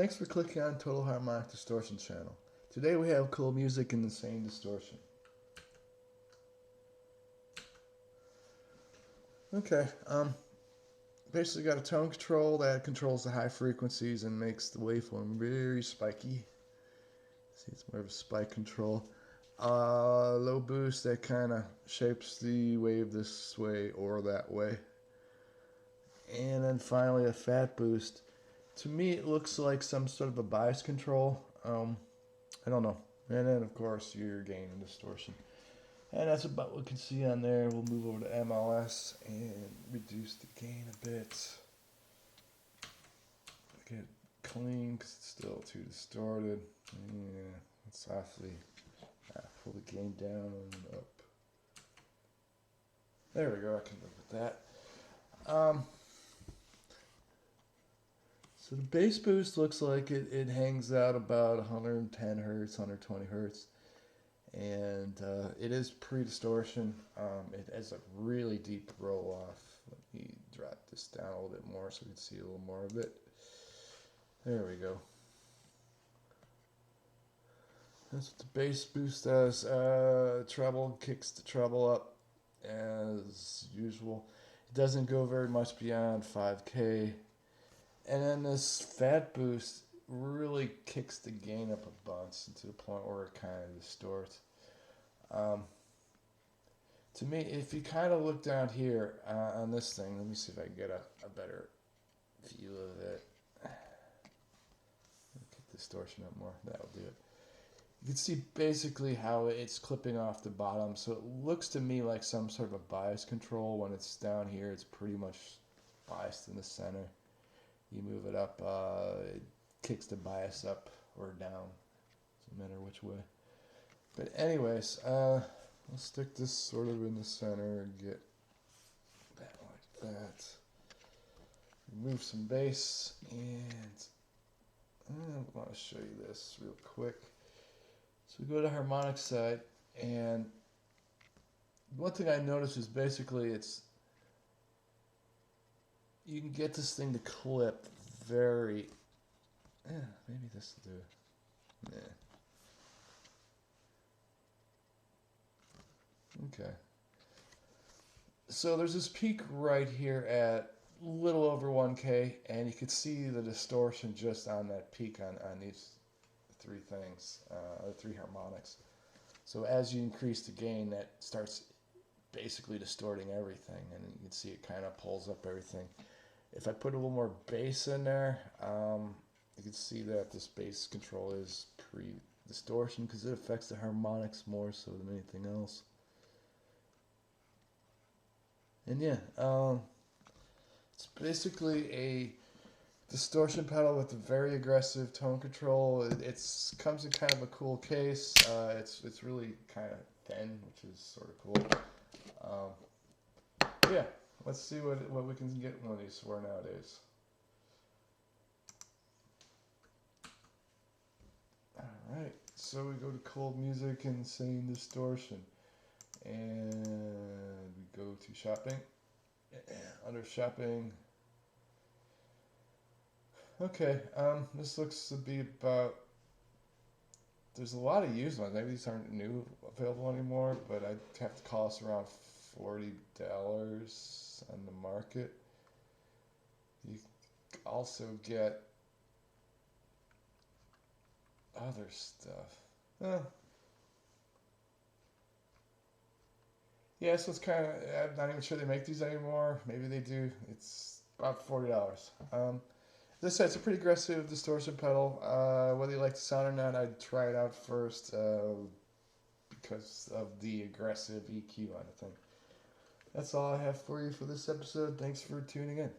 Thanks for clicking on Total Harmonic Distortion channel. Today we have cool music in the same distortion. Okay, basically got a tone control that controls the high frequencies and makes the waveform very spiky. See, it's more of a spike control. Low boost that kind of shapes the wave this way or that way. And then finally a fat boost. To me, it looks like some sort of a bias control. I don't know. And then, of course, your gain and distortion. And that's about what we can see on there. We'll move over to MLS and reduce the gain a bit. Get it clean because it's still too distorted. Yeah, let's softly pull the gain down and up. There we go. I can live with that. So the bass boost looks like it hangs out about 110 hertz, 120 hertz. And it is pre-distortion. It has a really deep roll-off. Let me drop this down a little bit more so we can see a little more of it. There we go. That's what the bass boost does. Treble kicks the treble up as usual. It doesn't go very much beyond 5K. And then this fat boost really kicks the gain up a bunch to the point where it kind of distorts. To me, if you kind of look down here on this thing, let me see if I can get a better view of it. Get distortion up more. That'll do it. You can see basically how it's clipping off the bottom. So it looks to me like some sort of a bias control. When it's down here, it's pretty much biased in the center. You move it up, it kicks the bias up or down. Doesn't matter which way. But anyways, let's stick this sort of in the center and get that like that. Remove some bass, and I want to show you this real quick. So we go to harmonic side, and one thing I noticed is basically you can get this thing to clip very. Maybe this will do it. Okay. So there's this peak right here at a little over 1K, and you can see the distortion just on that peak on these three things, three harmonics. So as you increase the gain, that starts basically distorting everything, and you can see it kind of pulls up everything. If I put a little more bass in there, you can see that this bass control is pre-distortion because it affects the harmonics more so than anything else. And yeah, it's basically a distortion pedal with a very aggressive tone control. It comes in kind of a cool case. It's really kind of thin, which is sort of cool. Yeah, let's see what we can get one of these for nowadays. Alright, so we go to cold music and same distortion. And we go to shopping. Under shopping. Okay, this looks to be about. There's a lot of used ones. Maybe these aren't new available anymore, but I'd have to cost around $40 on the market. You also get other stuff. Yeah, so it's kind of, I'm not even sure they make these anymore. Maybe they do. It's about $40. As I said, it's a pretty aggressive distortion pedal. Whether you like the sound or not, I'd try it out first because of the aggressive EQ on the thing. That's all I have for you for this episode. Thanks for tuning in.